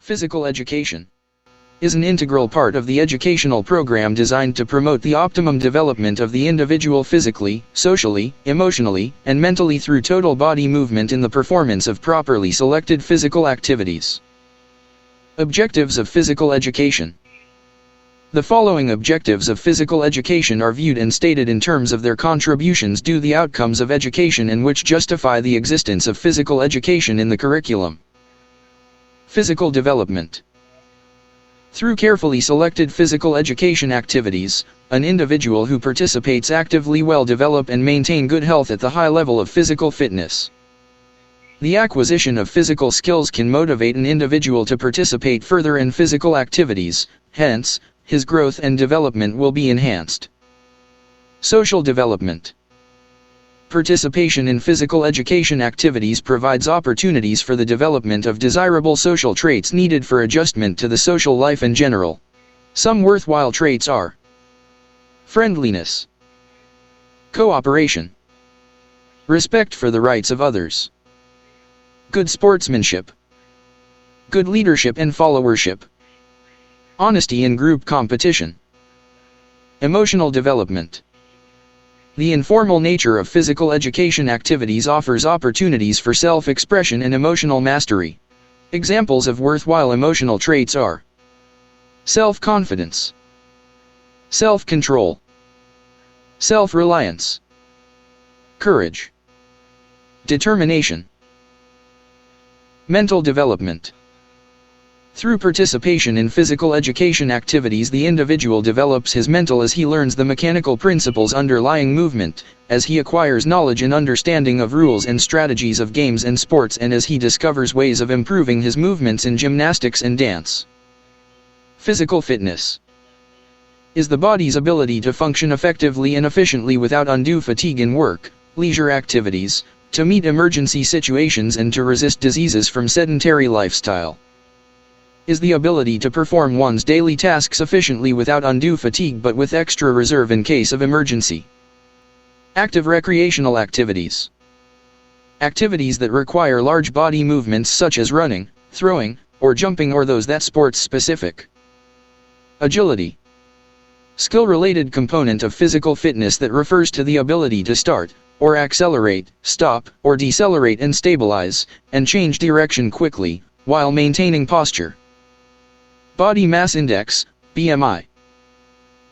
Physical education is an integral part of the educational program designed to promote the optimum development of the individual physically, socially, emotionally, and mentally through total body movement in the performance of properly selected physical activities. Objectives of physical education. The following objectives of physical education are viewed and stated in terms of their contributions to the outcomes of education and which justify the existence of physical education in the curriculum. Physical development. Through carefully selected physical education activities, an individual who participates actively will develop and maintain good health at the high level of physical fitness. The acquisition of physical skills can motivate an individual to participate further in physical activities, hence, his growth and development will be enhanced. Social development. Participation in physical education activities provides opportunities for the development of desirable social traits needed for adjustment to the social life in general. Some worthwhile traits are friendliness, cooperation, respect for the rights of others, good sportsmanship, good leadership and followership, honesty in group competition, emotional development. The informal nature of physical education activities offers opportunities for self-expression and emotional mastery. Examples of worthwhile emotional traits are self-confidence, self-control, self-reliance, courage, determination, mental development. Through participation in physical education activities, the individual develops his mental as he learns the mechanical principles underlying movement, as he acquires knowledge and understanding of rules and strategies of games and sports, and as he discovers ways of improving his movements in gymnastics and dance. Physical fitness is the body's ability to function effectively and efficiently without undue fatigue in work, leisure activities, to meet emergency situations and to resist diseases from sedentary lifestyle. Is the ability to perform one's daily tasks efficiently without undue fatigue but with extra reserve in case of emergency. Active recreational activities. Activities that require large body movements such as running, throwing, or jumping, or those that sports specific. Agility. Skill-related component of physical fitness that refers to the ability to start, or accelerate, stop, or decelerate and stabilize, and change direction quickly, while maintaining posture. Body mass index, BMI.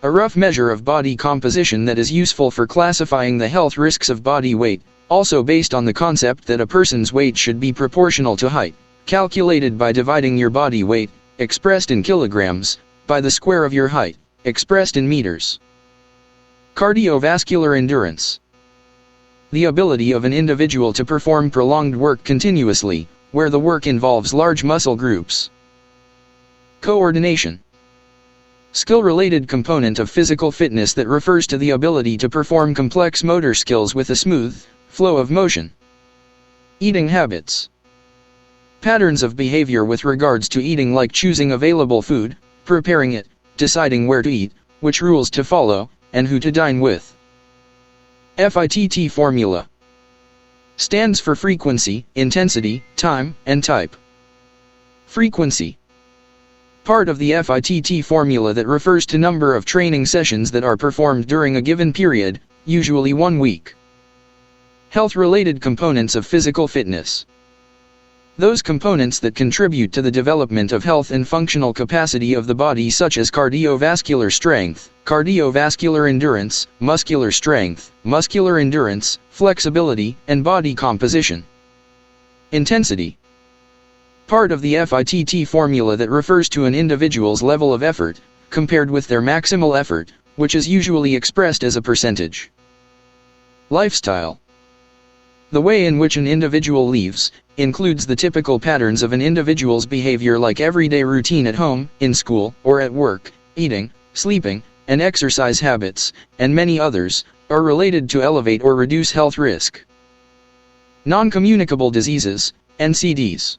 A rough measure of body composition that is useful for classifying the health risks of body weight, also based on the concept that a person's weight should be proportional to height, calculated by dividing your body weight, expressed in kilograms, by the square of your height, expressed in meters. Cardiovascular endurance. The ability of an individual to perform prolonged work continuously, where the work involves large muscle groups. Coordination. Skill-related component of physical fitness that refers to the ability to perform complex motor skills with a smooth flow of motion. Eating habits. Patterns of behavior with regards to eating, like choosing available food, preparing it, deciding where to eat, which rules to follow, and who to dine with. FITT formula stands for frequency, intensity, time, and type. Frequency. Part of the FITT formula that refers to number of training sessions that are performed during a given period, usually 1 week. Health-related components of physical fitness. Those components that contribute to the development of health and functional capacity of the body, such as cardiovascular strength, cardiovascular endurance, muscular strength, muscular endurance, flexibility, and body composition. Intensity. Part of the FITT formula that refers to an individual's level of effort, compared with their maximal effort, which is usually expressed as a percentage. Lifestyle. The way in which an individual lives, includes the typical patterns of an individual's behavior, like everyday routine at home, in school, or at work, eating, sleeping, and exercise habits, and many others, are related to elevate or reduce health risk. Non-communicable diseases, NCDs.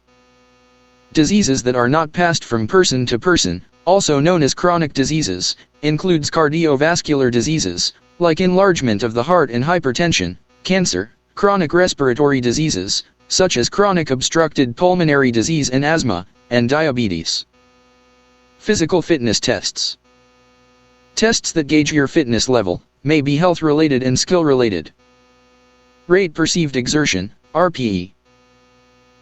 Diseases that are not passed from person to person, also known as chronic diseases, includes cardiovascular diseases, like enlargement of the heart and hypertension, cancer, chronic respiratory diseases, such as chronic obstructive pulmonary disease and asthma, and diabetes. Physical fitness tests. Tests that gauge your fitness level may be health-related and skill-related. Rate perceived exertion, RPE.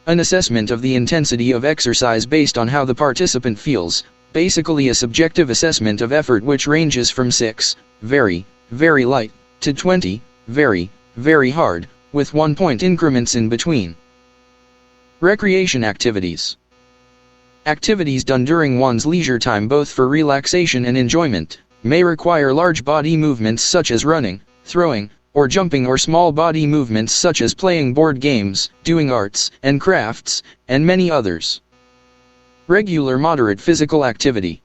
An assessment of the intensity of exercise based on how the participant feels, basically a subjective assessment of effort which ranges from 6, very, very light, to 20, very, very hard, with 1-point increments in between. Recreation activities. Activities done during one's leisure time both for relaxation and enjoyment, may require large body movements such as running, throwing, or jumping, or small body movements such as playing board games, doing arts and crafts, and many others. Regular moderate physical activity.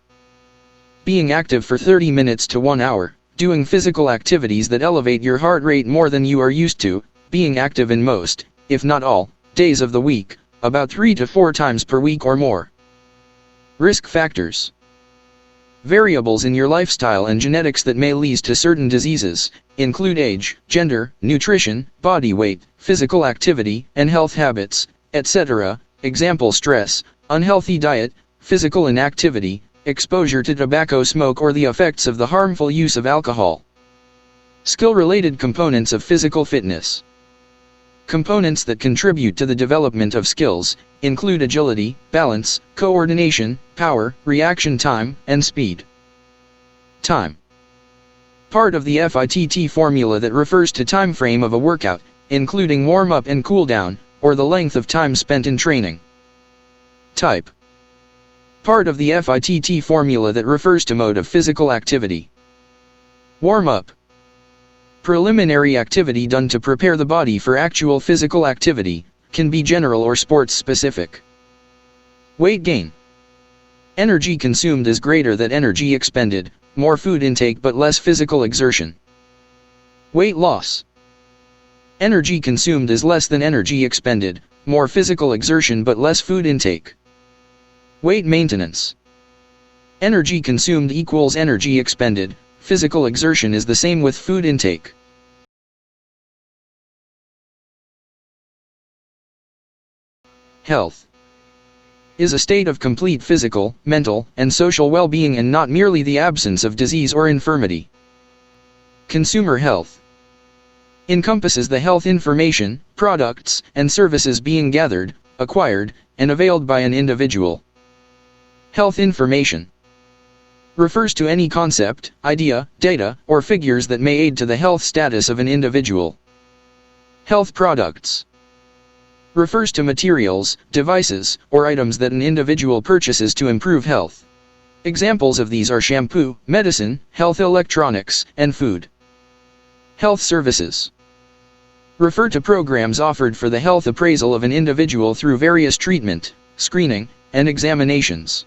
Being active for 30 minutes to 1 hour, doing physical activities that elevate your heart rate more than you are used to, being active in most, if not all, days of the week, about 3 to 4 times per week or more. Risk factors. Variables in your lifestyle and genetics that may lead to certain diseases include age, gender, nutrition, body weight, physical activity, and health habits, etc. Example: stress, unhealthy diet, physical inactivity, exposure to tobacco smoke, or the effects of the harmful use of alcohol. Skill-related components of physical fitness. Components that contribute to the development of skills include agility, balance, coordination, power, reaction time, and speed. Time. Part of the FITT formula that refers to time frame of a workout, including warm-up and cool-down, or the length of time spent in training. Type. Part of the FITT formula that refers to mode of physical activity. Warm-up. Preliminary activity done to prepare the body for actual physical activity, can be general or sports specific. Weight gain. Energy consumed is greater than energy expended, more food intake but less physical exertion. Weight loss. Energy consumed is less than energy expended, more physical exertion but less food intake. Weight maintenance. Energy consumed equals energy expended, physical exertion is the same with food intake. Health is a state of complete physical, mental, and social well-being, and not merely the absence of disease or infirmity. Consumer health encompasses the health information, products, and services being gathered, acquired, and availed by an individual. Health information refers to any concept, idea, data, or figures that may aid to the health status of an individual. Health products refers to materials, devices, or items that an individual purchases to improve health. Examples of these are shampoo, medicine, health electronics, and food. Health services refer to programs offered for the health appraisal of an individual through various treatment, screening, and examinations.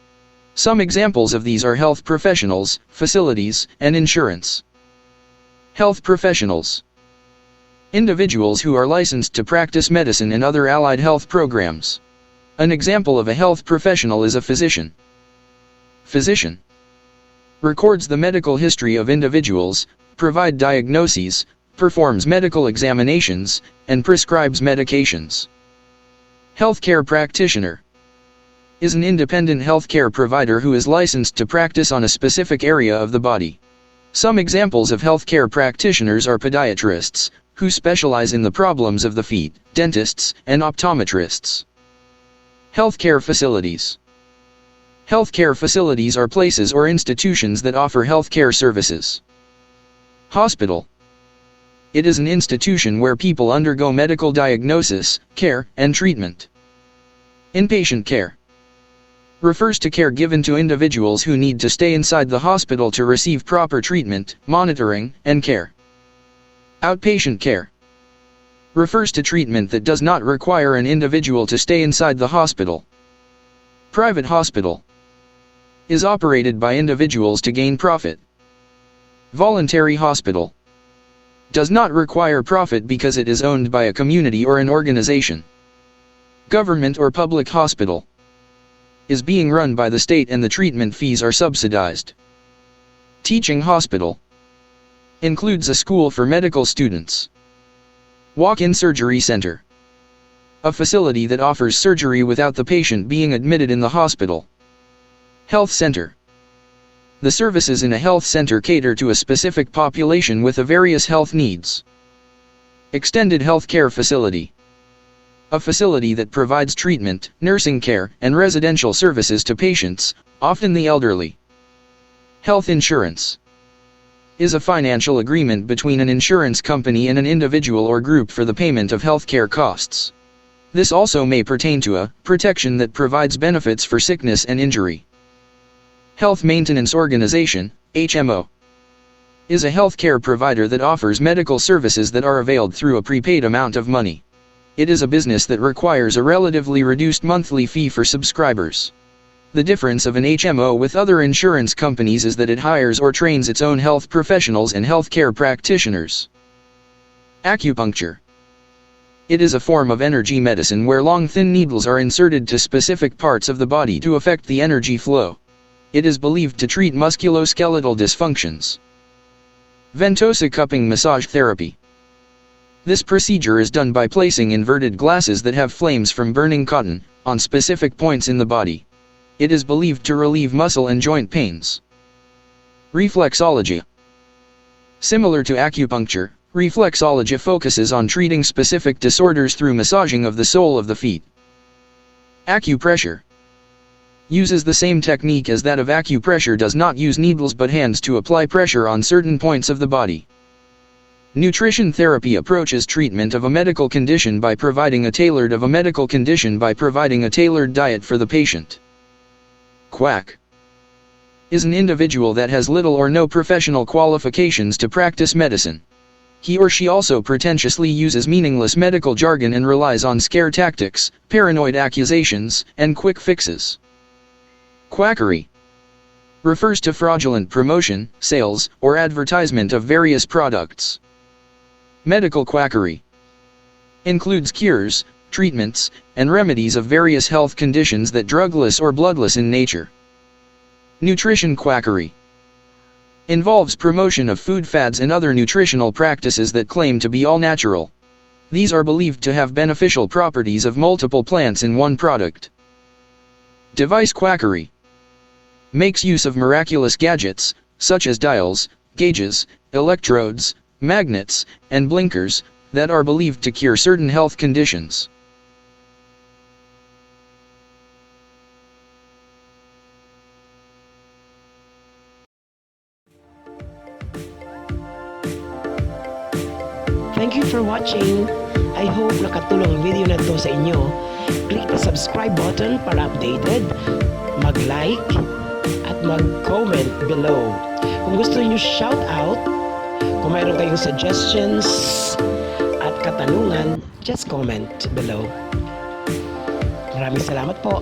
Some examples of these are health professionals, facilities, and insurance. Health professionals. Individuals who are licensed to practice medicine and other allied health programs. An example of a health professional is a physician. Physician records the medical history of individuals, provides diagnoses, performs medical examinations, and prescribes medications. Healthcare practitioner is an independent healthcare provider who is licensed to practice on a specific area of the body. Some examples of healthcare practitioners are podiatrists, who specialize in the problems of the feet, dentists, and optometrists. Healthcare facilities. Healthcare facilities are places or institutions that offer healthcare services. Hospital. It is an institution where people undergo medical diagnosis, care, and treatment. Inpatient care refers to care given to individuals who need to stay inside the hospital to receive proper treatment, monitoring, and care. Outpatient care refers to treatment that does not require an individual to stay inside the hospital. Private hospital is operated by individuals to gain profit. Voluntary hospital does not require profit because it is owned by a community or an organization. Government or public hospital is being run by the state and the treatment fees are subsidized. Teaching hospital includes a school for medical students. Walk-in surgery center. A facility that offers surgery without the patient being admitted in the hospital. Health center. The services in a health center cater to a specific population with a various health needs. Extended healthcare facility. A facility that provides treatment, nursing care, and residential services to patients, often the elderly. Health insurance is a financial agreement between an insurance company and an individual or group for the payment of healthcare costs. This also may pertain to a protection that provides benefits for sickness and injury. Health Maintenance Organization, HMO, is a healthcare provider that offers medical services that are availed through a prepaid amount of money. It is a business that requires a relatively reduced monthly fee for subscribers. The difference of an HMO with other insurance companies is that it hires or trains its own health professionals and healthcare practitioners. Acupuncture. It is a form of energy medicine where long thin needles are inserted to specific parts of the body to affect the energy flow. It is believed to treat musculoskeletal dysfunctions. Ventosa cupping massage therapy. This procedure is done by placing inverted glasses that have flames from burning cotton on specific points in the body. It is believed to relieve muscle and joint pains. Reflexology. Similar to acupuncture, reflexology focuses on treating specific disorders through massaging of the sole of the feet. Acupressure uses the same technique as that of acupressure, does not use needles but hands to apply pressure on certain points of the body. Nutrition therapy approaches treatment of a medical condition by providing a tailored diet for the patient. Quack is an individual that has little or no professional qualifications to practice medicine. He or she also pretentiously uses meaningless medical jargon and relies on scare tactics, paranoid accusations, and quick fixes. Quackery refers to fraudulent promotion, sales, or advertisement of various products. Medical quackery includes cures, treatments, and remedies of various health conditions that drugless or bloodless in nature. Nutrition quackery involves promotion of food fads and other nutritional practices that claim to be all natural. These are believed to have beneficial properties of multiple plants in one product. Device quackery makes use of miraculous gadgets, such as dials, gauges, electrodes, magnets, and blinkers, that are believed to cure certain health conditions. Thank you for watching. I hope nakatulong ang video na to sa inyo. Click the subscribe button para updated, mag-like, at mag-comment below. Kung gusto niyo shout out, kung mayroon kayong suggestions at katanungan, just comment below. Maraming salamat po.